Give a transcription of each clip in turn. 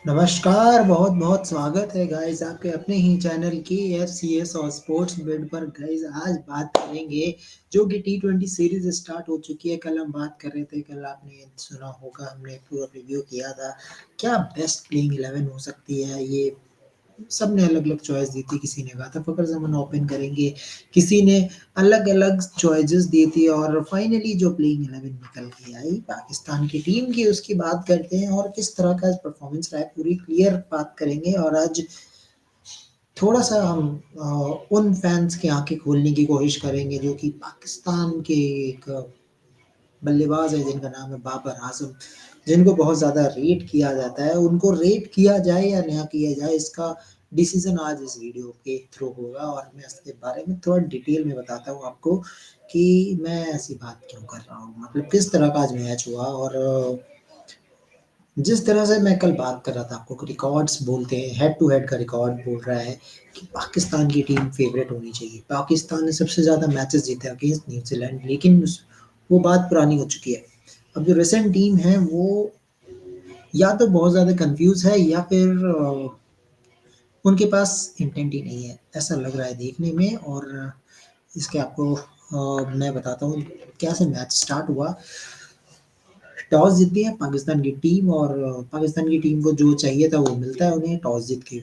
नमस्कार, बहुत-बहुत स्वागत है गाइस आपके अपने ही चैनल KFCS और स्पोर्ट्स बेड पर गाइस आज बात करेंगे जो कि टी20 सीरीज़ स्टार्ट हो चुकी है। कल हम बात कर रहे थे, कल आपने सुना होगा हमने पूरा रिव्यू किया था। क्या बेस्ट प्लेइंग 11 हो सकती है ये सबने अलग-अलग चॉइस दी थी, किसी ने कहा था फ़खर ज़मान ओपन करेंगे, किसी ने अलग-अलग चॉइसेस दी थी और फाइनली जो प्लेइंग 11 निकल के आई पाकिस्तान की टीम की उसकी बात करते हैं और किस तरह का परफॉर्मेंस रहा है पूरी क्लियर बात करेंगे और आज थोड़ा-सा हम उन फैन्स की आँखें खोलने की कोशिश करेंगे जो कि पाकिस्तान के एक बल्लेबाज़ है जिनका नाम है बाबर आज़म, जिनको बहुत ज़्यादा रेट किया जाता है। उनको रेट किया जाए या ना किया जाए इसका डिसीज़न आज इस वीडियो के थ्रू होगा और मैं इसके बारे में थोड़ा डिटेल में बताता हूँ आपको कि मैं ऐसी बात क्यों कर रहा हूँ। मतलब किस तरह का आज मैच हुआ और जिस तरह से मैं कल बात कर रहा था आपको रिकॉर्ड्स बोलते हैं, हेड टू हेड का रिकॉर्ड बोल रहा है कि पाकिस्तान की टीम फेवरेट होनी चाहिए। पाकिस्तान ने सबसे ज़्यादा मैचेस जीते अगेंस्ट न्यूज़ीलैंड लेकिन वो बात पुरानी हो चुकी है। अब जो रिसेंट टीम है वो या तो बहुत ज़्यादा कन्फ्यूज़ है या फिर उनके पास इंटेंट ही नहीं है, ऐसा लग रहा है देखने में और इसके आपको मैं बताता हूँ कैसे मैच स्टार्ट हुआ। टॉस जीतती है पाकिस्तान की टीम और पाकिस्तान की टीम को जो चाहिए था वो मिलता है उन्हें टॉस जीत के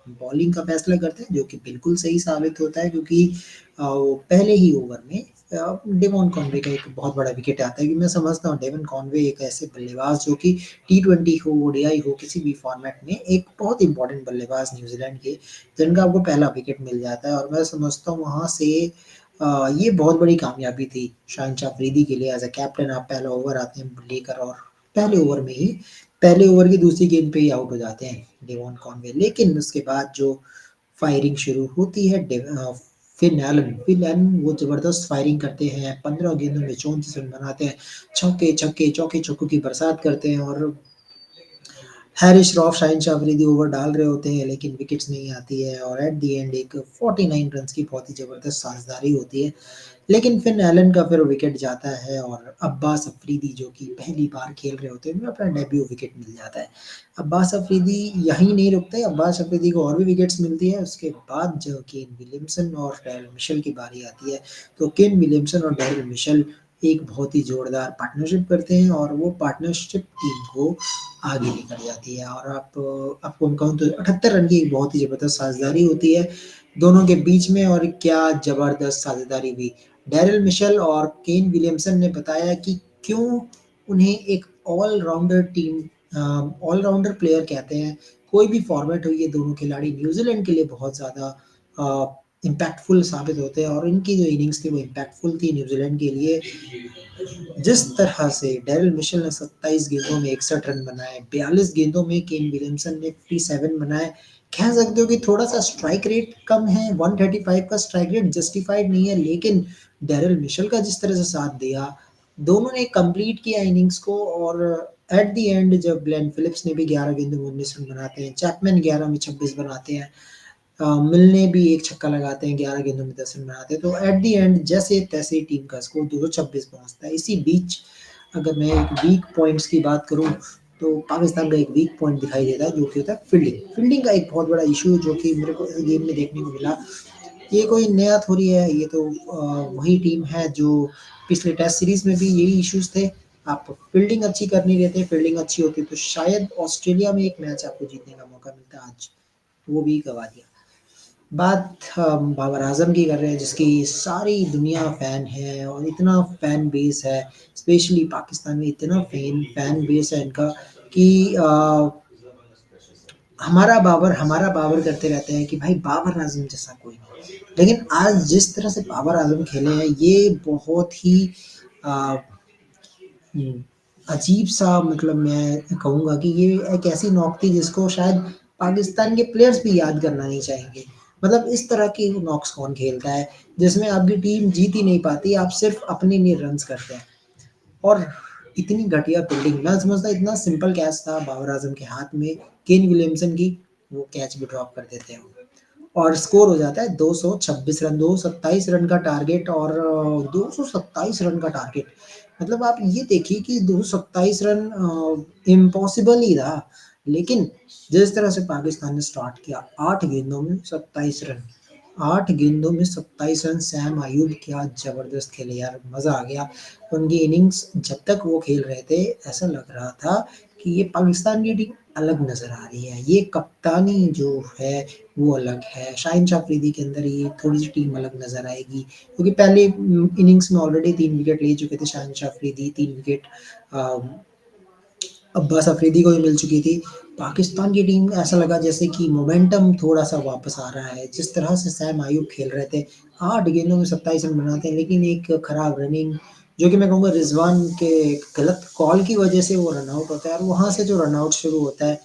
बॉलिंग का फैसला करते हैं जो कि बिल्कुल सही साबित होता है क्योंकि पहले ही ओवर में डेवन कॉनवे का एक बहुत बड़ा विकेट आता है कि मैं समझता हूँ डेवन कॉनवे एक ऐसे बल्लेबाज जो कि टी20 हो ओडीआई हो किसी भी फॉर्मेट में एक बहुत इंपॉर्टेंट बल्लेबाज न्यूजीलैंड के जिनका आपको पहला विकेट मिल जाता है और मैं समझता हूँ वहाँ से ये बहुत बड़ी कामयाबी थी शाहिन अफरीदी के लिए एज अ कैप्टन आप पहला ओवर आते हैं लेकर और पहले ओवर में ही पहले ओवर की दूसरी गेंद पे ही आउट हो जाते हैं डेवन कॉनवे लेकिन उसके बाद जो फायरिंग शुरू होती है फिन एलन वो ज़बरदस्त फायरिंग करते हैं 15 गेंदों में 34 रन बनाते हैं छक्के छक्के चौके छक्कों की बरसात करते हैं और Harris rough Shaheen Shah Afridi over डाल रहे होते हैं लेकिन विकेट्स नहीं आती है और एट द एंड एक 49 रन की बहुत ही ज़बरदस्त साझेदारी होती है लेकिन फिन एलन का फिर विकेट जाता है और अब्बास अफरीदी जो कि पहली बार खेल रहे होते हैं उन्हें अपना डेब्यू विकेट मिल जाता है। अब्बास अफरीदी यहीं नहीं रुकते, अब्बास अफरीदी को और भी विकेट्स मिलती है उसके बाद जो केन विलियमसन और डैरेल मिशेल की बारी आती है तो केन विलियमसन और डैरेल मिशेल एक बहुत ही जोरदार पार्टनरशिप करते हैं और वो पार्टनरशिप टीम को आगे लेकर जाती है और आपको मैं कहूँ तो 78 रन की एक बहुत ही ज़बरदस्त साझेदारी होती है दोनों के बीच में और क्या ज़बरदस्त साझेदारी हुई। डैरेल मिशेल और केन विलियमसन ने बताया कि क्यों उन्हें एक ऑल-राउंडर टीम ऑल-राउंडर प्लेयर कहते हैं। कोई भी फॉर्मेट हो ये दोनों खिलाड़ी न्यूज़ीलैंड के लिए बहुत ज़्यादा इम्पैक्टफुल साबित होते हैं और इनकी जो इनिंग्स थी वो इम्पैक्टफुल थी न्यूज़ीलैंड के लिए। जिस तरह से डैरेल मिशेल ने 27 गेंदों में 61 रन बनाए, 42 गेंदों में केन विलियमसन ने 57 बनाए। कह सकते हो कि थोड़ा-सा स्ट्राइक रेट कम है, 135 का स्ट्राइक रेट जस्टिफाइड नहीं है, लेकिन डैरेल मिशेल का जिस तरह से साथ दिया, दोनों ने कंप्लीट किया इनिंग्स को और एट द एंड जब ग्लेन फिलिप्स ने भी 11 गेंदों में 19 रन बनाते हैं, चैपमैन 11 में 26 बनाते हैं, मिलने भी एक छक्का लगाते हैं 11 गेंदों में 10 रन बनाते हैं तो एट द एंड जैसे तैसे टीम का स्कोर 226 पहुंचता है। इसी बीच अगर मैं एक वीक पॉइंट्स की बात करूं तो पाकिस्तान का एक वीक पॉइंट दिखाई देता है जो कि होता है फील्डिंग। फील्डिंग का एक बहुत बड़ा इशू जो कि मेरे को गेम में देखने को मिला। ये कोई नया थोड़ी है, ये तो वही टीम है जो पिछले टेस्ट सीरीज में भी यही इश्यूज थे। आप फील्डिंग अच्छी कर नहीं रहे थे, फील्डिंग अच्छी होती तो शायद ऑस्ट्रेलिया में एक मैच आपको जीतने का मौका मिलता आज, वो भी गवा दिया। बात हम बाबर आज़म की कर रहे हैं जिसकी सारी दुनिया फ़ैन है और इतना फ़ैन बेस है, स्पेशली पाकिस्तान में इतना फ़ैन बेस है इनका कि हमारा बाबर करते रहते हैं कि भाई बाबर आज़म जैसा कोई नहीं। लेकिन आज जिस तरह से बाबर आज़म खेले हैं ये बहुत ही अ, हुँ, अजीब-सा मतलब मैं कहूँगा कि ये एक ऐसी नॉक थी जिसको शायद पाकिस्तान के प्लेयर्स भी याद करना नहीं चाहेंगे। मतलब इस तरह की नॉक्स कौन खेलता है, जिसमें आपकी टीम जीत ही नहीं पाती, आप सिर्फ़ अपने लिए रन्स करते हैं। और इतनी घटिया फील्डिंग मैं समझता इतना सिंपल कैच था बाबर आज़म के हाथ में, केन विलियमसन की, वो कैच भी ड्रॉप कर देते हैं वो। और स्कोर हो जाता है 226 रन, 227 रन का टारगेट और 227 रन का टारगेट। मतलब आप ये देखिए कि 227 रन इम्पॉसिबल ही था, लेकिन जिस तरह से पाकिस्तान ने स्टार्ट किया, 8 गेंदों में 27 रन, 8 गेंदों में 27 रन, सैम अयूब क्या ज़बरदस्त खेले यार, मज़ा आ गया। उनकी इनिंग्स जब तक वो खेल रहे थे, ऐसा लग रहा था कि ये पाकिस्तान की टीम अलग नज़र आ रही है। ये कप्तानी जो है वो अलग है। शाहिन शाह अफरीदी के अंदर ये थोड़ी-सी टीम अलग नज़र आएगी, क्योंकि पहले इनिंग्स में ऑलरेडी 3 विकेट ले चुके थे शाहिन शाह अफरीदी, 3 विकेट अ, अब्बास अफरीदी को भी मिल चुकी थी। पाकिस्तान की टीम ऐसा लगा जैसे कि मोमेंटम थोड़ा-सा वापस आ रहा है। जिस तरह से सैम अयूब खेल रहे थे, 8 गेंदों में 27 रन बनाते हैं, लेकिन एक खराब रनिंग, जो कि मैं कहूँगा रिजवान के गलत कॉल की वजह से वो रन आउट होता है, और वहाँ से जो रन आउट शुरू होता है,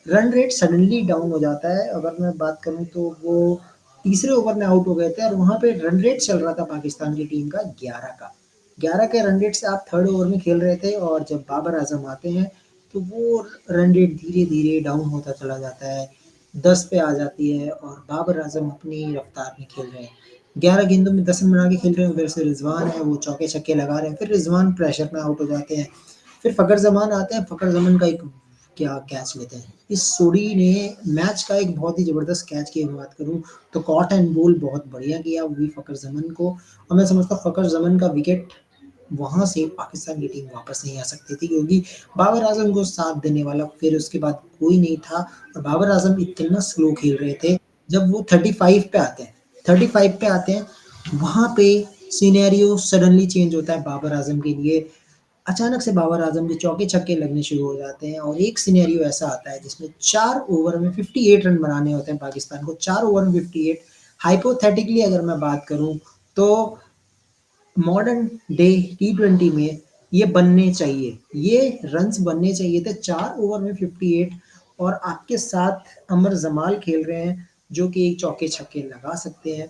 रन रेट सडनली डाउन हो जाता है। अगर मैं बात करूँ तो वो तीसरे ओवर में आउट हो गए थे, और वहाँ पे रन रेट चल रहा था पाकिस्तान की टीम का 11 का। 11 के रन रेट से आप थर्ड ओवर में खेल रहे थे, और जब बाबर आजम आते हैं तो वो रन रेट धीरे धीरे डाउन होता चला जाता है, 10 पे आ जाती है, और बाबर आजम अपनी रफ्तार में खेल रहे हैं। 11 गेंदों में 10 रन बना के खेल रहे हैं, उधर से रिजवान है वो चौके छक्के लगा रहे हैं, फिर रिजवान प्रेशर में आउट हो जाते हैं। फिर फ़खर ज़मान आते हैं, फ़खर ज़मान का एक क्या कैच लेते हैं। इस सोडी ने मैच का एक बहुत ही ज़बरदस्त कैच की बात करूँ तो कॉट एंड बोल बहुत बढ़िया किया, वो भी फ़खर ज़मान को, और मैं समझता हूँ फ़खर ज़मान का विकेट वहाँ से पाकिस्तान की टीम वापस नहीं आ सकती थी, क्योंकि बाबर आजम को साथ देने वाला फिर उसके बाद कोई नहीं था, और बाबर आजम इतना स्लो खेल रहे थे। जब वो 35 पे आते हैं, 35 पे आते हैं, वहाँ पे सिनेरियो सडनली चेंज होता है बाबर आजम के लिए। अचानक से बाबर आजम के चौके छक्के लगने शुरू हो जाते हैं, और एक सिनेरियो ऐसा आता है जिसमें 4 ओवर में 58 रन बनाने होते हैं पाकिस्तान को, 4 ओवर में 58। हाइपोथेटिकली अगर मैं बात करूं तो मॉडर्न डे टी20 में ये बनने चाहिए, ये रन्स बनने चाहिए थे 4 ओवर में 58, और आपके साथ अमर जमाल खेल रहे हैं जो कि एक चौके छक्के लगा सकते हैं।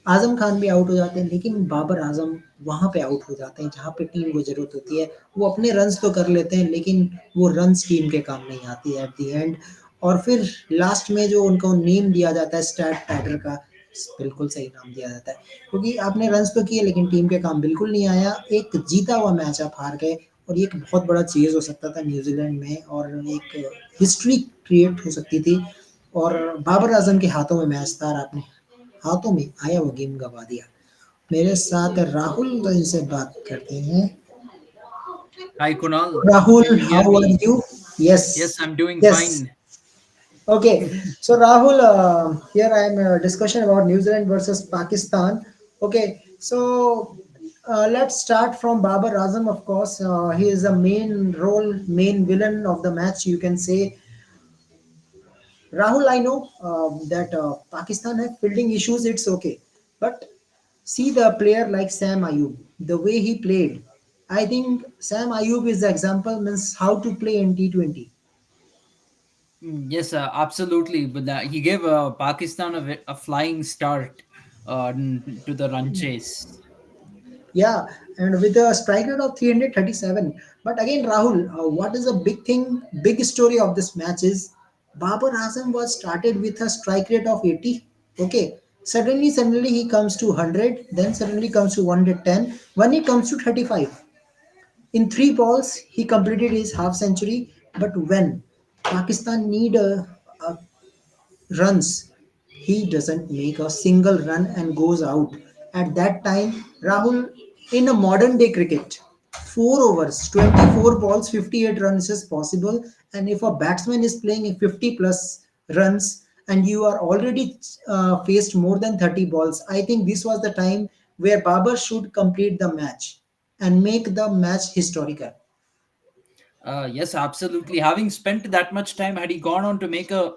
आज़म खान भी आउट हो जाते हैं, लेकिन बाबर आज़म वहाँ पे आउट हो जाते हैं जहाँ पे टीम को ज़रूरत होती है। वो अपने रन्स तो कर लेते हैं, लेकिन वो रन्स टीम के काम नहीं आती है एट द एंड। और फिर लास्ट में जो उनको नेम दिया जाता है स्टैट पैडर का, बिल्कुल सही नाम दिया जाता है, क्योंकि आपने रन्स तो किए लेकिन टीम के काम बिल्कुल नहीं आया। एक जीता हुआ मैच आप हार गए, और ये एक बहुत बड़ा चीज़ हो सकता था न्यूजीलैंड में, और एक हिस्ट्री क्रिएट हो सकती थी, और बाबर आज़म के हाथों में मैच था, और आपने हाथों में आया वो गेम गवा दिया। मेरे साथ राहुल, तो इनसे बात करते हैं। Hi Kunal, Rahul, can you hear how are me? You? Yes, Yes, I'm doing yes, fine. okay. So Rahul, here I am discussion about New Zealand versus Pakistan. Okay, so let's start from Babar Azam. Of course, he is the main role, main villain of the match, you can say. Rahul, I know that Pakistan have fielding issues. It's okay, but see the player like Sam Ayub, the way he played. I think Sam Ayub is the example means how to play in T20. Yes, absolutely. But he gave Pakistan a flying start to the run chase. Yeah, and with a strike rate of 337. But again, Rahul, what is the big thing, big story of this match is Babar Azam was started with a strike rate of 80. Okay, suddenly he comes to 100, then suddenly comes to 110. When he comes to 35, in 3 balls, he completed his half century. But when Pakistan need a runs, he doesn't make a single run and goes out. At that time, Rahul, in a modern day cricket, 4 overs, 24 balls, 58 runs is possible. And if a batsman is playing a 50 plus runs and you are already faced more than 30 balls, I think this was the time where Babar should complete the match and make the match historical. Yes, absolutely. Having spent that much time, had he gone on to make a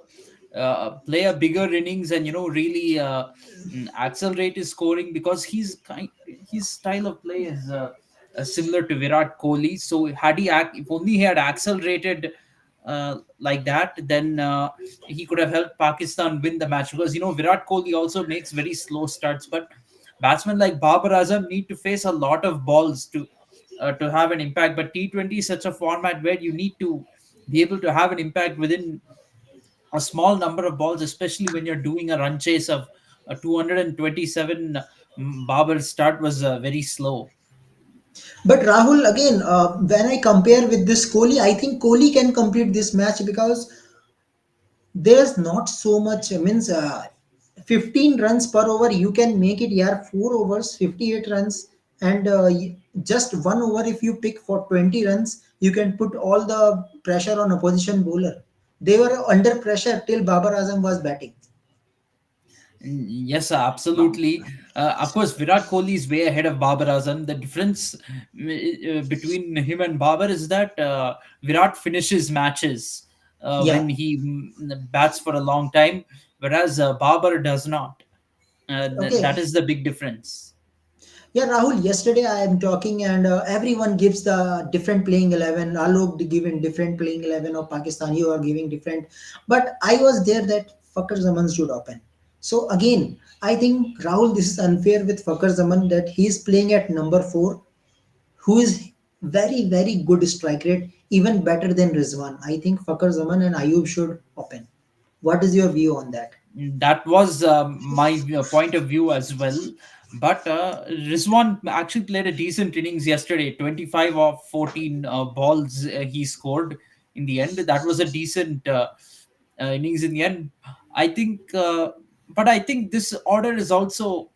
play a bigger innings and really accelerate his scoring, because his style of play is similar to Virat Kohli. So if only he had accelerated like that, then he could have helped Pakistan win the match. Because Virat Kohli also makes very slow starts, but batsmen like Babar Azam need to face a lot of balls to have an impact. But T20 is such a format where you need to be able to have an impact within a small number of balls, especially when you're doing a run chase of 227. Babar's start was very slow. But Rahul, again, when I compare with this Kohli, I think Kohli can complete this match because there's not so much. Means 15 runs per over, you can make it. Yeah, 4 overs, 58 runs, and just 1 over. If you pick for 20 runs, you can put all the pressure on opposition bowler. They were under pressure till Babar Azam was batting. Yes, absolutely. Of course, Virat Kohli is way ahead of Babar Azam. The difference between him and Babar is that Virat finishes matches Yeah. when he bats for a long time, whereas Babar does not. That Okay. is the big difference. Yeah, Rahul, yesterday I am talking and everyone gives the different playing 11. Alok giving different playing 11 of Pakistan. You are giving different. But I was there that Fakar Zaman should open. So again, I think Rahul, this is unfair with Fakar Zaman that he is playing at number 4, who is very, very good strike rate, even better than Rizwan. I think Fakar Zaman and Ayub should open. What is your view on that? That was my point of view as well. But Rizwan actually played a decent innings yesterday. 25 of 14 balls he scored in the end. That was a decent innings in the end. I think, but I think this order is also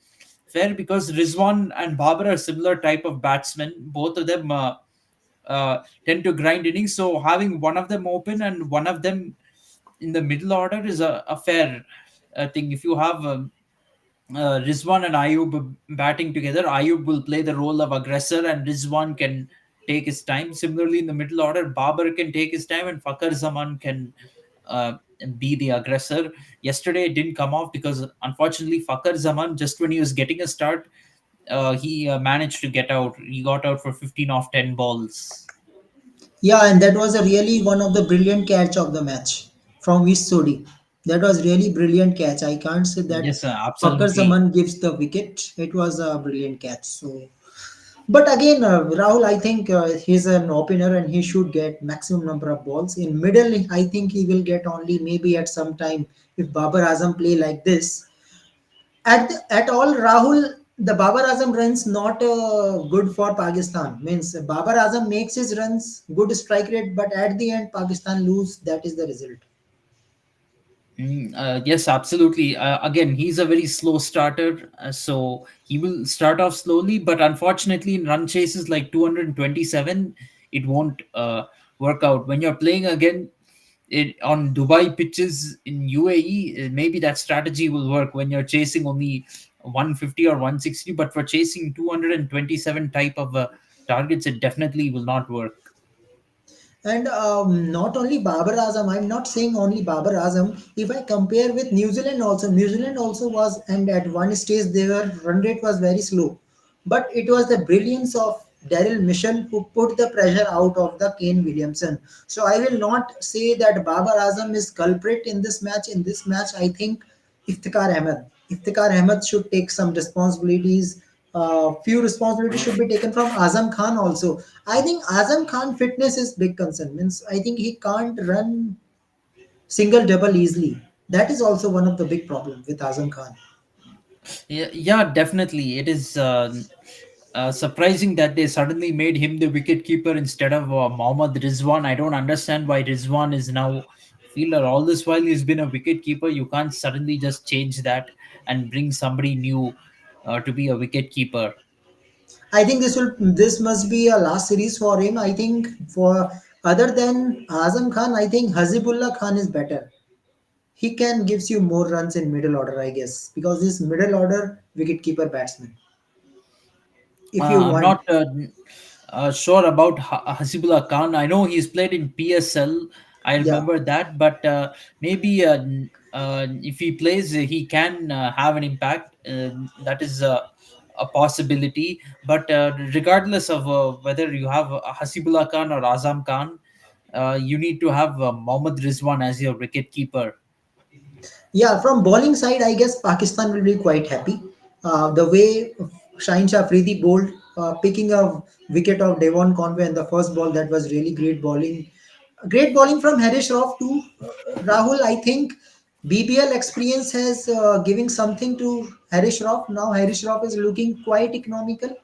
fair because Rizwan and Babar are similar type of batsmen. Both of them tend to grind innings. So having one of them open and one of them in the middle order is a fair thing. If you have Rizwan and Ayub batting together, Ayub will play the role of aggressor and Rizwan can take his time. Similarly, in the middle order, Babar can take his time and Fakar Zaman can uh, be the aggressor. Yesterday, it didn't come off because unfortunately, Fakar Zaman, just when he was getting a start, he managed to get out. He got out for 15 off 10 balls. Yeah, and that was a really one of the brilliant catch of the match from Vish Sodi. That was really brilliant catch. I can't say that Yes, Fakar absolutely. Zaman gives the wicket. It was a brilliant catch. So, but again, Rahul, I think he's an opener and he should get maximum number of balls. In middle, I think he will get only maybe at some time if Babar Azam play like this. At all, Rahul, the Babar Azam runs not good for Pakistan. Means Babar Azam makes his runs, good strike rate, but at the end, Pakistan lose. That is the result. Yes, absolutely. Again, he's a very slow starter, so he will start off slowly. But unfortunately, in run chases like 227, it won't work out. When you're playing again on Dubai pitches in UAE, maybe that strategy will work when you're chasing only 150 or 160. But for chasing 227 type of targets, it definitely will not work. And not only Babar Azam, I'm not saying only Babar Azam. If I compare with New Zealand also was, and at one stage their run rate was very slow. But it was the brilliance of Daryl Mitchell who put the pressure out of the Kane Williamson. So I will not say that Babar Azam is culprit in this match. In this match, I think Iftikhar Ahmed. Iftikhar Ahmed should take some responsibilities. Few responsibilities should be taken from Azam Khan also. I think Azam Khan fitness is big concern. Means I think he can't run single double easily. That is also one of the big problem with Azam Khan. Yeah, yeah, definitely. It is surprising that they suddenly made him the wicket keeper instead of Mohammad Rizwan. I don't understand why Rizwan is now fielder. All this while he's been a wicket keeper. You can't suddenly just change that and bring somebody new to be a wicket keeper. I think this must be a last series for him. I think for other than Azam Khan, I think Hazibullah Khan is better. He can gives you more runs in middle order, I guess, because he's middle order wicketkeeper batsman. If you I'm want, not sure about Hasibullah Khan. I know he's played in PSL. I yeah. remember that, but maybe if he plays, he can have an impact. That is a possibility. But regardless of whether you have Hasibullah Khan or Azam Khan, you need to have Mohammad Rizwan as your wicket keeper. Yeah, from bowling side, I guess Pakistan will be quite happy. The way Shaheen Shah Afridi bowled, picking a wicket of Devon Conway in the first ball, that was really great bowling. Great bowling from Harish Rauf too. Rahul, I think BBL experience has giving something to Harish Rauf. Now Harish Rauf is looking quite economical.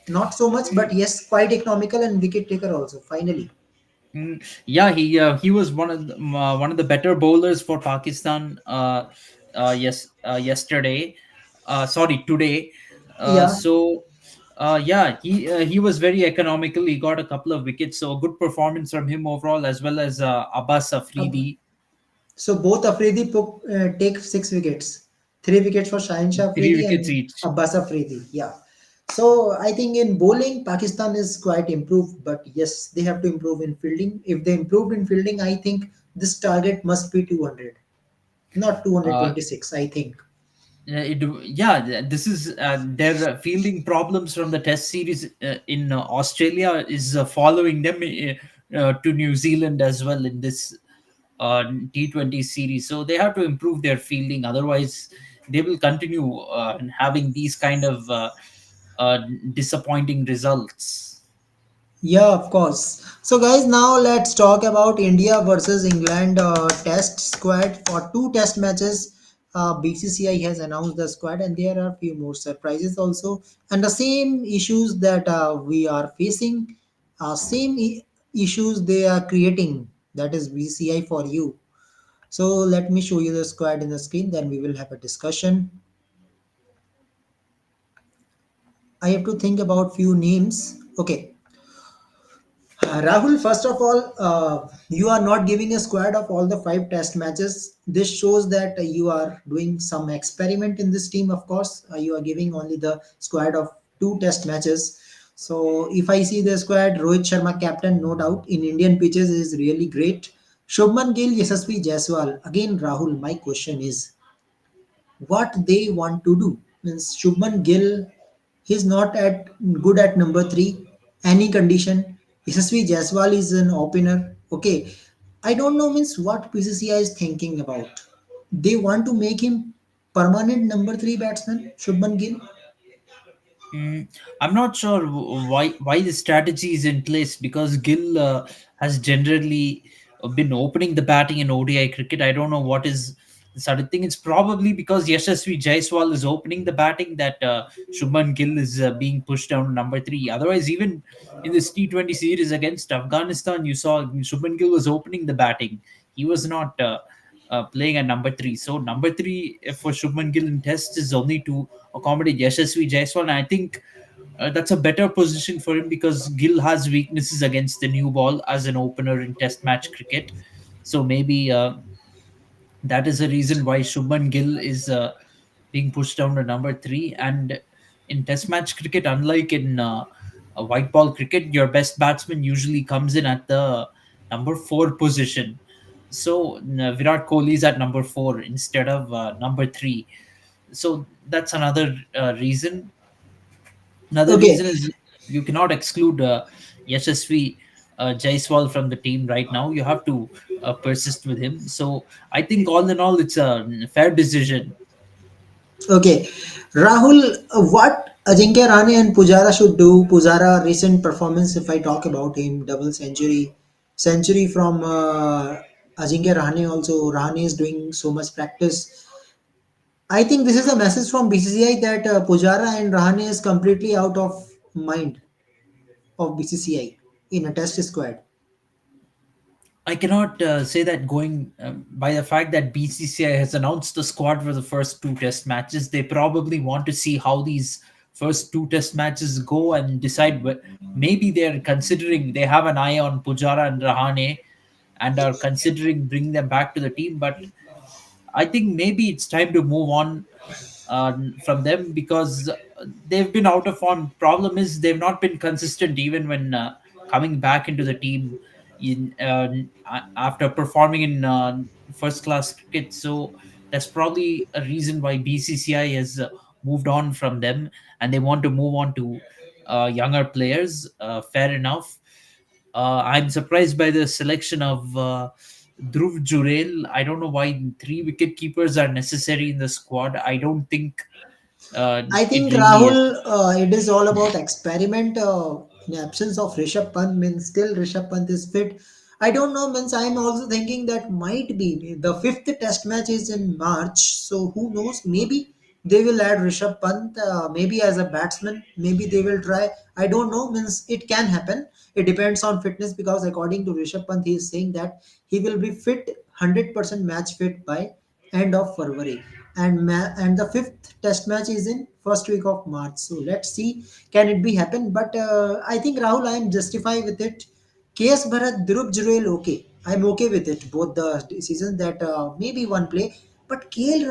Not so much, but yes, quite economical and wicket taker also. Finally, Yeah, he was one of the better bowlers for Pakistan. Yesterday, sorry, today. yeah. So, yeah, he was very economical. He got a couple of wickets, so a good performance from him overall, as well as Abbas Ab- Afridi, So both take 6 wickets, 3 wickets for Shahin Shah three Afridi wickets and each. Abbas Afridi. Yeah. So I think in bowling, Pakistan is quite improved, but yes, they have to improve in fielding. If they improved in fielding, I think this target must be 200, not Uh, 226. I think. yeah, this is their fielding problems from the Test series in Australia is following them to New Zealand as well in this T20 series. So they have to improve their fielding. Otherwise, they will continue having these kind of uh, disappointing results. Yeah, of course. So, guys, now let's talk about India versus England test squad for two test matches. BCCI has announced the squad, and there are few more surprises also. And the same issues that we are facing, issues they are creating. That is BCCI for you. So, let me show you the squad in the screen, then we will have a discussion. I have to think about few names. Okay. Rahul, first of all, you are not giving a squad of all the 5 test matches. This shows that you are doing some experiment in this team, of course. You are giving only the squad of 2 test matches. So, if I see the squad, Rohit Sharma, captain, no doubt, in Indian pitches is really great. Shubman Gill, Yashasvi Jaiswal. Again, Rahul, my question is what they want to do. Means Shubman Gill, he's not at good at number three. Any condition. Yashasvi Jaiswal is an opener. Okay, I don't know means what PCCI is thinking about. They want to make him permanent number three batsman, Shubman Gill. Mm, I'm not sure why the strategy is in place because Gill has generally been opening the batting in ODI cricket. I don't know what is the sudden thing. It's probably because Yashasvi Jaiswal is opening the batting that Shubman Gill is being pushed down to number three. Otherwise, even in this T20 series against Afghanistan, you saw Shubman Gill was opening the batting. He was not playing at number three. So number three for Shubman Gill in Test is only to accommodate Yashasvi Jaiswal. And I think that's a better position for him because Gill has weaknesses against the new ball as an opener in Test match cricket. So maybe that is the reason why Shubman Gill is being pushed down to number three. And in Test match cricket, unlike in a white ball cricket, your best batsman usually comes in at the number four position. So Virat Kohli is at number four instead of number three. So that's another reason. Another Okay, reason is you cannot exclude Yashasvi Jaiswal from the team right now. You have to persist with him. So I think all in all, it's a fair decision. okay. Rahul, what Ajinkya Rane and Pujara should do? Pujara recent performance, if I talk about him, double century from Ajinkya Rahane also. Rahane is doing so much practice. I think this is a message from BCCI that Pujara and Rahane is completely out of mind of BCCI in a test squad. I cannot say that going by the fact that BCCI has announced the squad for the first two test matches. They probably want to see how these first two test matches go and decide maybe they're considering they have an eye on Pujara and Rahane and are considering bringing them back to the team. But I think maybe it's time to move on from them because they've been out of form. Problem is they've not been consistent even when coming back into the team in after performing in first class cricket. So that's probably a reason why BCCI has moved on from them and they want to move on to younger players. Fair enough. I'm surprised by the selection of Dhruv Jurel. I don't know why three wicket keepers are necessary in the squad. I don't think I it think really is. Rahul, it is all about experiment. In absence of Rishabh Pant, means still Rishabh Pant is fit. I don't know, means I'm also thinking that might be the fifth test match is in March. So who knows? Maybe They will add Rishabh Pant, maybe as a batsman. Maybe they will try. I don't know. Means it can happen. It depends on fitness because according to Rishabh Pant, he is saying that he will be fit 100% match fit by end of February, and and the fifth Test match is in first week of March. So let's see, can it be happen? But I think Rahul, I am justified with it. KS Bharat, Dhruv Jurel, okay. I'm okay with it. Both the decisions that maybe one play, but KL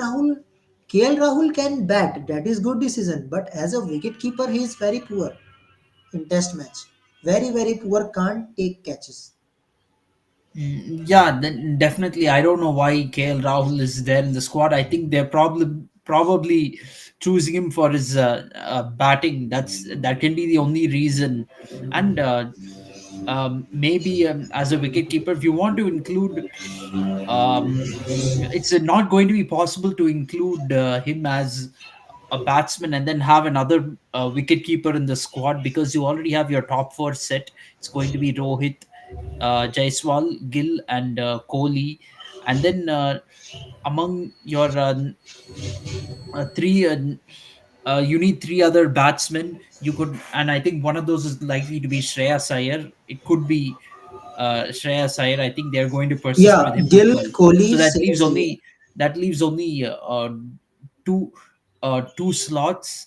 Rahul can bat. That is good decision. But as a wicket keeper, he is very poor in Test match. Very very poor. Can't take catches. Yeah, then definitely. I don't know why KL Rahul is there in the squad. I think they're probably choosing him for his batting. That can be the only reason. And maybe as a wicket keeper, if you want to include, it's not going to be possible to include him as a batsman and then have another wicket keeper in the squad, because you already have your top four set. It's going to be Rohit, Jaiswal, Gill, and Kohli, and then among your three. You need three other batsmen. You could, and I think one of those is likely to be Shreyas Iyer. It could be Shreyas Iyer. I think they're going to persist with Yeah, him as Gill, well. Kohli, So same same. that leaves only two two slots,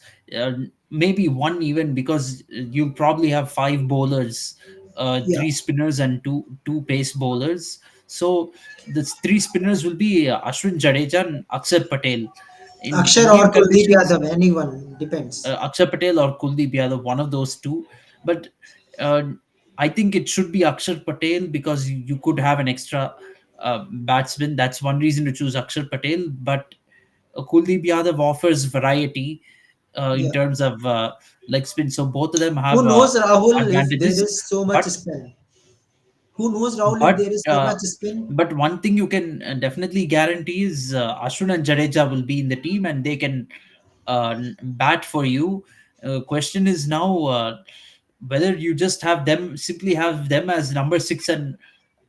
maybe one even, because you'll probably have five bowlers, Yeah, three spinners and two pace bowlers. So the three spinners will be Ashwin Jadeja and Akshar Patel. In Akshar Indian or Kuldeep conditions, Yadav, anyone depends. Akshar Patel or Kuldeep Yadav, one of those two. But uh, I think it should be Akshar Patel, because you could have an extra batsman. That's one reason to choose Akshar Patel. But Kuldeep Yadav offers variety in Yeah. terms of leg spin. So both of them Who have knows Rahul if there advantages. is so much But spin? Who knows Rahul if but there is so uh, much spin? but one thing you can definitely guarantee is Ashwin and Jadeja will be in the team and they can bat for you. Question is now whether you just have them, simply have them as number six and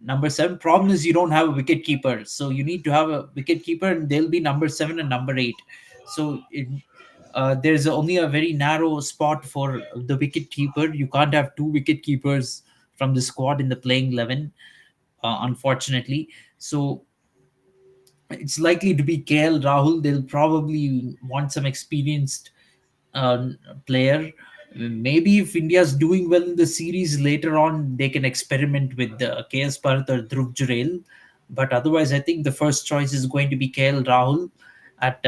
number seven. Problem is you don't have a wicket keeper, so you need to have a wicket keeper, and they'll be number seven and number eight. So there's only a very narrow spot for the wicket keeper. You can't have two wicket keepers from the squad in the playing 11, unfortunately. So it's likely to be KL Rahul. They'll probably want some experienced uh, player. Maybe if India's doing well in the series later on, they can experiment with KS Bharat or Dhruv Jurel. But otherwise, I think the first choice is going to be KL Rahul at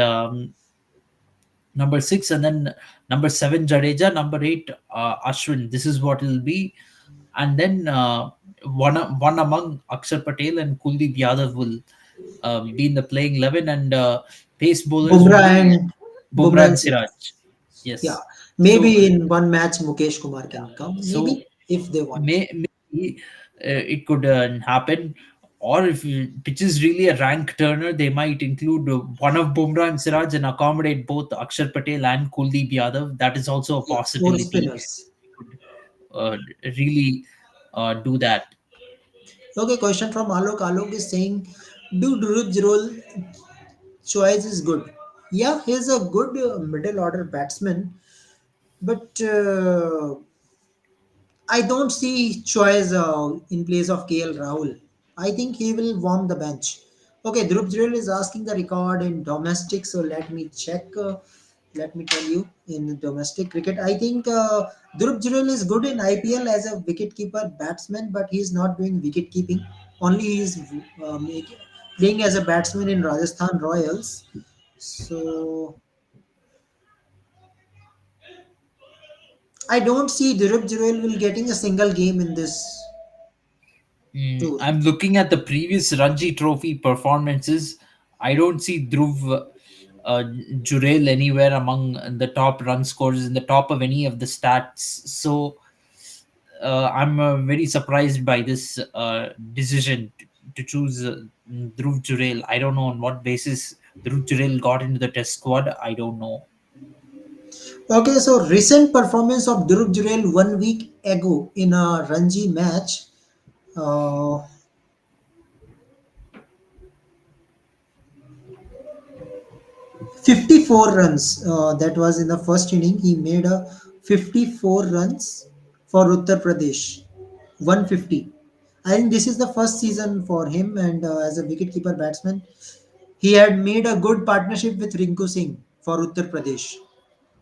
number six, and then number seven Jadeja, number eight Ashwin. This is what it'll be, and then one among Akshar Patel and Kuldeep Yadav will be in the playing 11, and pace bowlers will Bumrah be and Bumrah Bumrah and and Siraj. Siraj. Yeah. Yes. So Maybe in one match Mukesh Kumar can come. so Maybe if they want. maybe it could happen. Or if pitch is really a rank turner, they might include one of Bumrah and Siraj and accommodate both Akshar Patel and Kuldeep Yadav. That is also a Yeah, four possibility. spinners. Could really do that. Okay, question from Alok. Alok is saying, do Dhruv role choice is good? Yeah, he's a good middle order batsman, but I don't see choice in place of KL Rahul. I think he will warm the bench. Okay, Dhruv Jurel is asking the record in domestic, so let me check. Let me tell you in domestic cricket. I think Dhruv Jurel is good in IPL as a wicketkeeper batsman, but he is not doing wicket keeping. Only he is playing as a batsman in Rajasthan Royals. So I don't see Dhruv Jurel will getting a single game in this tour. I'm looking at the previous Ranji Trophy performances. I don't see Dhruv Jurel anywhere among the top run scorers in the top of any of the stats. So I'm very surprised by this decision to choose Dhruv Jurel. I don't know on what basis Dhruv Jurel got into the test squad. I don't know. Okay, so recent performance of Dhruv Jurel 1 week ago in a Ranji match. Uh, 54 runs. That was in the first inning. He made a 54 runs for Uttar Pradesh. 150. I think this is the first season for him, and as a wicketkeeper batsman, he had made a good partnership with Rinku Singh for Uttar Pradesh.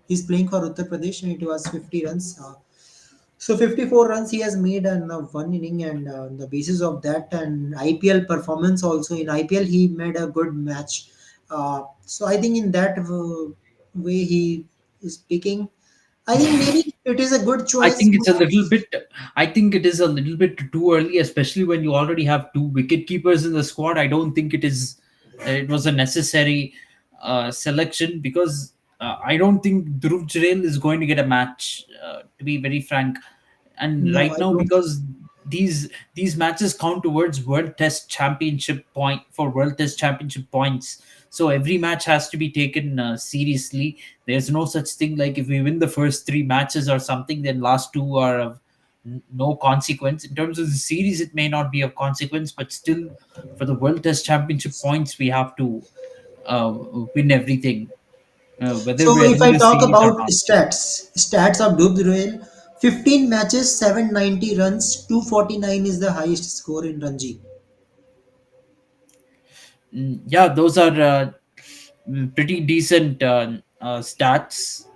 He's playing for Uttar Pradesh, and it was 50 runs. So 54 runs he has made in one inning, and on the basis of that and IPL performance also in IPL he made a good match. So I think in that way he is picking. I think maybe it is a good I choice. think it's a little bit. I think it is a little bit too early, especially when you already have two wicket keepers in the squad. I don't think it is. It was a necessary selection because I don't think Dhruv Jurel is going to get a match. To be very frank, and No, right I now don't. because these matches count towards World Test Championship point for World Test Championship points. So every match has to be taken seriously. There's no such thing like if we win the first three matches or something, then last two are of no consequence. In terms of the series, it may not be of consequence, but still, for the World Test Championship points, we have to win everything, whether So we are if in I the talk series or about not. stats of Dhruv Jurel, 15 matches, 790 runs, 249 is the highest score in Ranji. Yeah, those are pretty decent stats.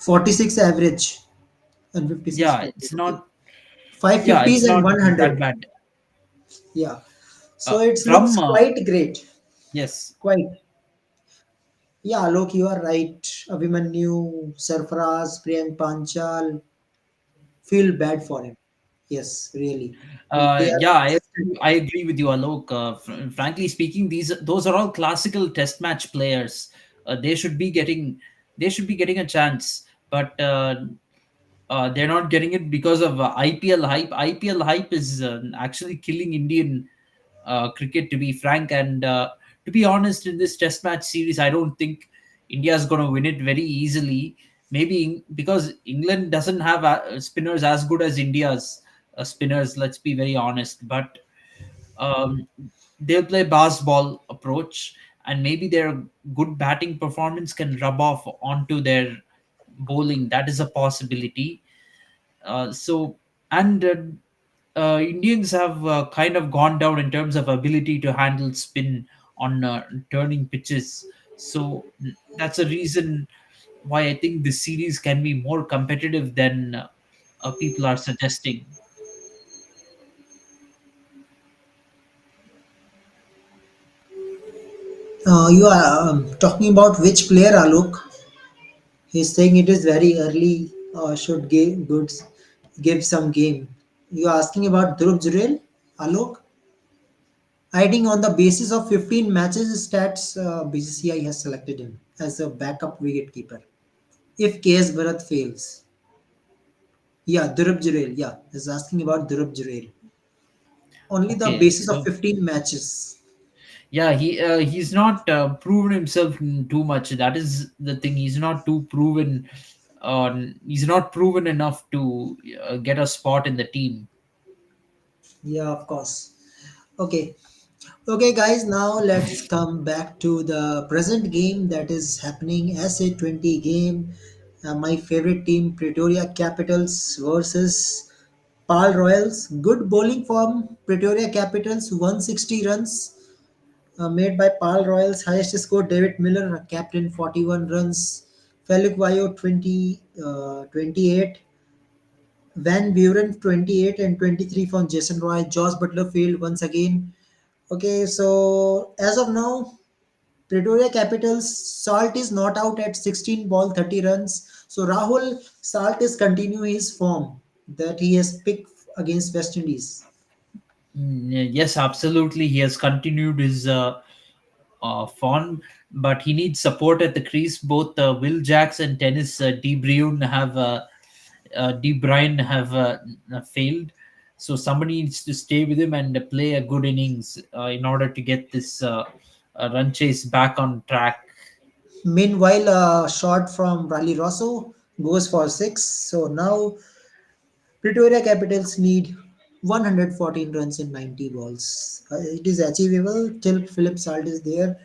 46 average and 56 Yeah, for it's okay. not. Five Yeah, fifties it's and not that 100. bad. Yeah. So it looks From quite great. yes, Quite. Yeah, look, you are right. Abhimanyu, Sarfaraz, Priyank Panchal, feel bad for him. Yes, really. They are yeah, consistent. I agree with you, Alok. Frankly speaking, those are all classical Test match players. They should be getting a chance, but they're not getting it because of IPL hype. IPL hype is actually killing Indian cricket, to be frank. And to be honest, in this Test match series, I don't think India is going to win it very easily. Maybe because England doesn't have spinners as good as India's spinners. Let's be very honest, but um, they'll play baseball approach, and maybe their good batting performance can rub off onto their bowling. That is a possibility. So and Indians have kind of gone down in terms of ability to handle spin on turning pitches. So that's a reason why I think this series can be more competitive than people are suggesting. You are talking about which player, Alok? He's saying it is very early. Should give some game. You are asking about Dhruv Jurel, Alok? I think on the basis of 15 matches stats, BCCI has selected him as a backup wicketkeeper. If KS Bharat fails. Yeah, Dhruv Jurel. Yeah, is asking about Dhruv Jurel. Only the Okay, basis of so 15 matches. yeah, he's not proven himself too much. That is the thing. He's not too proven. He's not proven enough to get a spot in the team. Yeah, of course. Okay. Okay, guys, now let's come back to the present game that is happening. SA20 game. My favorite team, Pretoria Capitals versus Pal Royals. Good bowling form. Pretoria Capitals 160 runs made by Pal Royals. Highest score David Miller, captain 41 runs. Felix Vayo 28. Van Buren 28 and 23 from Jason Roy. Josh Butlerfield once again. Okay, so as of now, Pretoria Capitals Salt is not out at 16 ball 30 runs. So Rahul Salt is continuing his form that he has picked against West Indies. Yes, absolutely. He has continued his form, but he needs support at the crease. Both Will Jacks and Dennis De Bruyne have failed. So somebody needs to stay with him and play a good innings in order to get this run chase back on track. Meanwhile, a shot from Raleigh Rosso goes for 6. So now Pretoria Capitals need 114 runs in 90 balls. It is achievable till Philip Salt is there.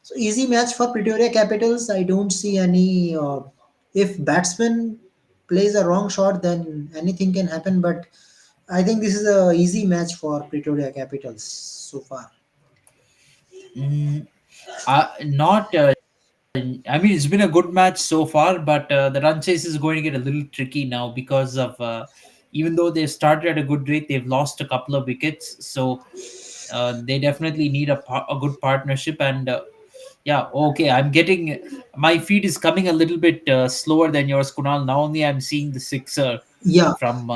So easy match for Pretoria Capitals. I don't see any. If batsman plays a wrong shot, then anything can happen. But I think this is a easy match for Pretoria Capitals so far. Mm, not. I mean, it's been a good match so far, but the run chase is going to get a little tricky now because of even though they've started at a good rate, they've lost a couple of wickets. So they definitely need a good partnership. And yeah, okay, I'm getting my feed is coming a little bit slower than yours, Kunal. Now only I'm seeing the sixer Yeah. from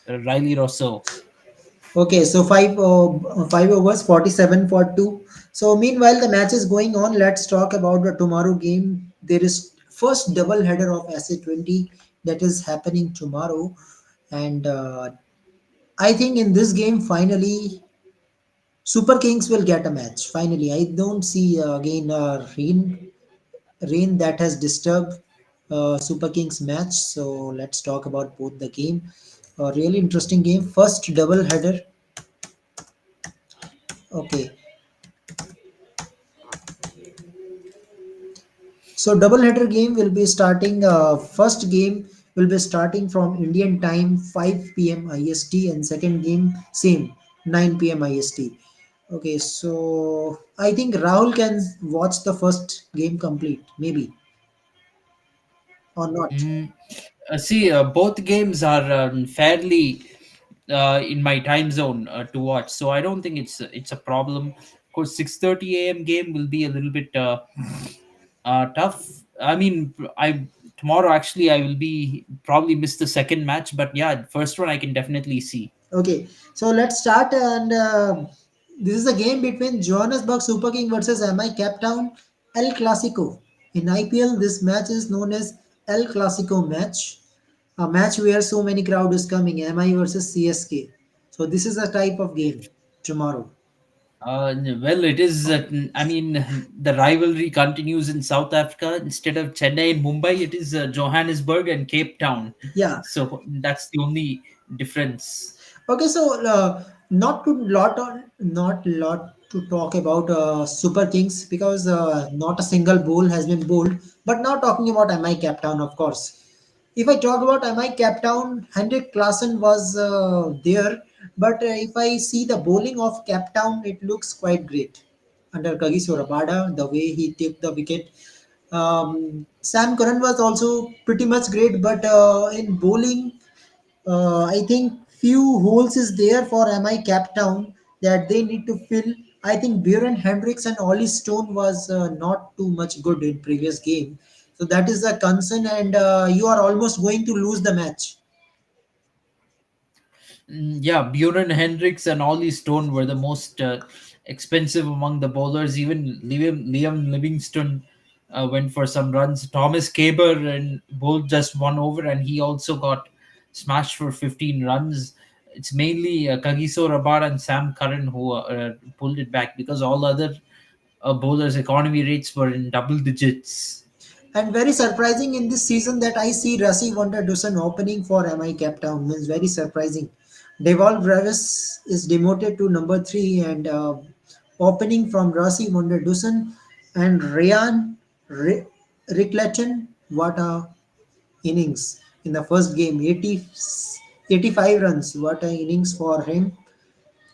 Riley Rosso. Okay, so 5 overs, 47 for two. So meanwhile, the match is going on. Let's talk about the tomorrow game. There is first double header of SA20 that is happening tomorrow, and I think in this game finally Super Kings will get a match. Finally, I don't see again rain that has disturbed Super Kings match. So let's talk about both the game. A really interesting game. First double header. Okay, so double header game will be starting. First game will be starting from Indian time 5 p.m. IST, and second game same 9 p.m. IST. Okay, so I think Rahul can watch the first game complete, maybe or not. Mm, see, both games are fairly in my time zone to watch, so I don't think it's a problem. Of course, 6:30 a.m. game will be a little bit tough. I mean, I tomorrow actually I will be probably miss the second match, but yeah, first one I can definitely see. Okay, so let's start. And this is a game between Johannesburg Super King versus MI Cape Town El Clasico. In IPL, this match is known as El Clasico match, a match where so many crowd is coming. MI versus CSK. So this is a type of game tomorrow. Well, it is. I mean, the rivalry continues in South Africa. Instead of Chennai and Mumbai, it is Johannesburg and Cape Town. Yeah. So that's the only difference. Okay, so not lot to talk about Super Kings because not a single ball has been bowled. But now talking about MI Cape Town, of course. If I talk about MI Cape Town, Hendrik Klaassen was there, but if I see the bowling of Cape Town, it looks quite great under Kagiso Rabada, the way he took the wicket. Sam Curran was also pretty much great, but in bowling, I think few holes is there for MI Cape Town that they need to fill. I think Bjorn Hendricks and Ollie Stone was not too much good in previous game. So that is a concern, and you are almost going to lose the match. Yeah, Buren Hendricks and Ollie Stone were the most expensive among the bowlers. Even Liam Livingston went for some runs. Thomas Caber and bowled just one over, and he also got smashed for 15 runs. It's mainly Kagiso Rabada and Sam Curran who pulled it back because all other bowlers' economy rates were in double digits. And very surprising in this season that I see Rasi Wonder Dusan opening for MI Cape Town means very surprising. Deval Brevis is demoted to number three and opening from Rasi Wonder Dusan and Ryan Rickleton. What a innings in the first game 85 runs. What a innings for him.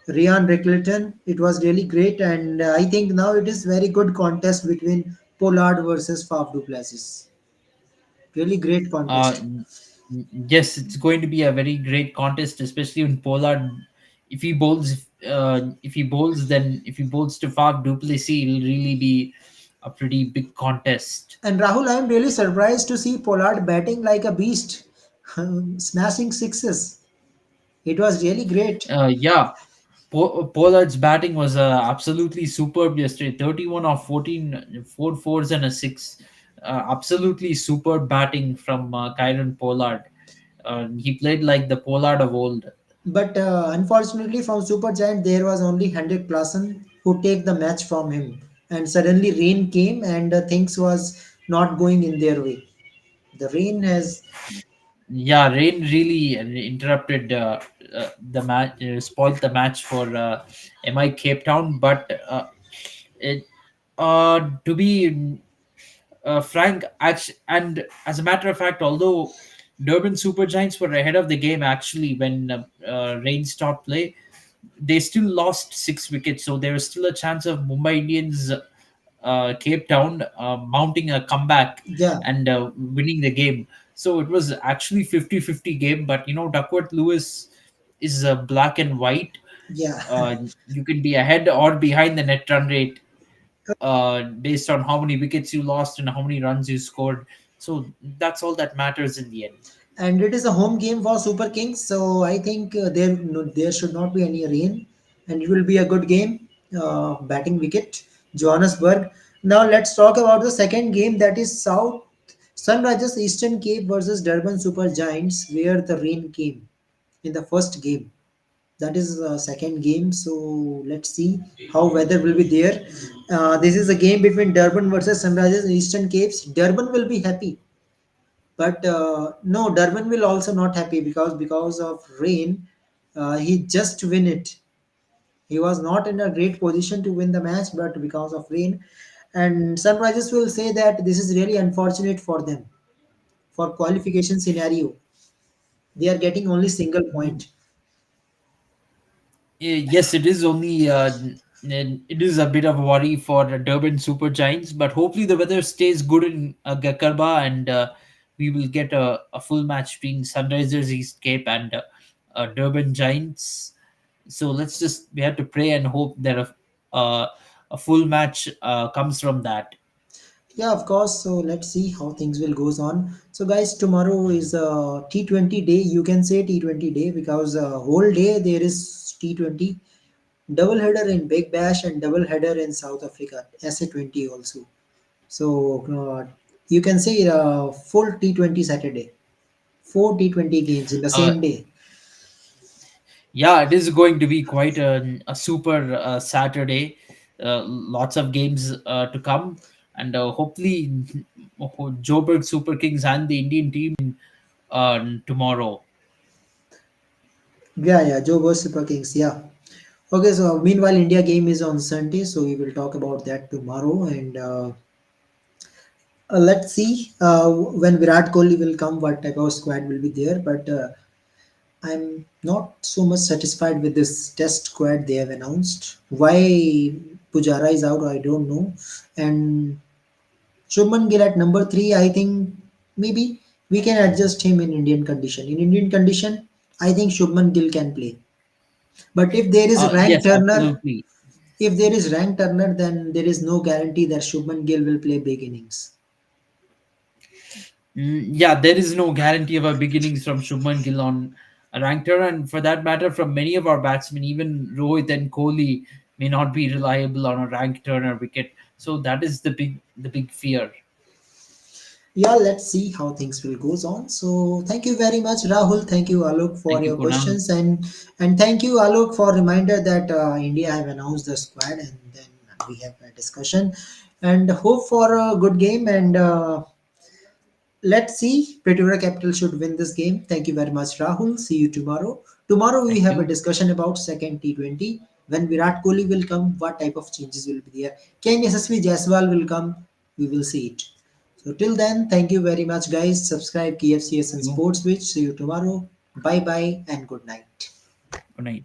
Ryan Rickleton. It was really great, and I think now it is very good contest between Pollard versus Faf du Plessis. Really great Uh, contest. yes, it's going to be a very great contest, especially when Pollard, if he bowls to Fab Duplessis, it'll really be a pretty big contest. And Rahul, I am really surprised to see Pollard batting like a beast, smashing sixes. It was really great. Yeah, Pollard's batting was absolutely superb yesterday. 31 of 14, four fours and a six. Absolutely superb batting from Kyron Pollard. He played like the Pollard of old. But unfortunately, from Super Giant, there was only Hendrik Klassen who take the match from him. And suddenly rain came and things was not going in their way. The rain has. Yeah, rain really interrupted the match, spoiled the match for MI Cape Town. But it, To be frank, and as a matter of fact, although Durban Super Giants were ahead of the game actually when rain stopped play, they still lost 6 wickets. So there was still a chance of Mumbai Indians, Cape Town, mounting a comeback Yeah, and winning the game. So it was actually 50-50 game. But Duckworth Lewis is black and white. yeah. You can be ahead or behind the net run rate based on how many wickets you lost and how many runs you scored. So that's all that matters in the end. And it is a home game for Super Kings, so I think there no, there should not be any rain, and it will be a good game. Batting wicket, Johannesburg. Now let's talk about the second game, that is South Sunrisers Eastern Cape versus Durban Super Giants, where the rain came in the first game. That is the second game, so let's see how weather will be there. This is a game between Durban versus Sunrisers Eastern Capes. Durban will be happy, but no, Durban will also not happy because of rain. He just win it. He was not in a great position to win the match, but because of rain, and Sunrisers will say that this is really unfortunate for them. For qualification scenario, they are getting only single point. Yes, it is only it is a bit of a worry for the Durban Super Giants, but hopefully the weather stays good in Gakarba, and we will get a full match between Sunrisers East Cape and Durban Giants. So we have to pray and hope that a full match comes from that. Yeah, of course. So let's see how things will goes on. So guys, tomorrow is a T20 day. You can say T20 day because whole day there is T20. Double header in Big Bash and double header in South Africa, SA20 also. So you can say full T20 Saturday, four T20 games in the Uh, same day. yeah, it is going to be quite a super Saturday. Lots of games to come, and hopefully, Joburg Super Kings and the Indian team tomorrow. Yeah, yeah, Joe versus Super Kings. Yeah. Okay, so meanwhile, India game is on Sunday, so we will talk about that tomorrow. And let's see when Virat Kohli will come, what type of squad will be there. But I'm not so much satisfied with this test squad they have announced. Why Pujara is out, I don't know. And Shubman Gill at number three, I think maybe we can adjust him in Indian condition. In Indian condition, I think Shubman Gill can play. But if there is rank Yes, Turner, absolutely. if there is rank Turner, then there is no guarantee that Shubman Gill will play big innings. Yeah, there is no guarantee of our beginnings from Shubman Gill on a ranked turn, and for that matter, from many of our batsmen, even Rohit and Kohli may not be reliable on a ranked turn or wicket. So that is the big fear. Yeah, let's see how things will goes on. So thank you very much, Rahul. Thank you, Alok, for Thank you, your Kunal. questions, and thank you, Alok, for reminder that India have announced the squad, and then we have a discussion, and hope for a good game. And let's see, Pretoria Capital should win this game. Thank you very much, Rahul. See you tomorrow. Tomorrow we Thank have a you. discussion about second T20. When Virat Kohli will come, what type of changes will be there? Can SSV Jaiswal will come? We will see it. So till then, thank you very much, guys. Subscribe KFCS and You. Sports Switch. See you tomorrow. Bye bye and good night. Good night.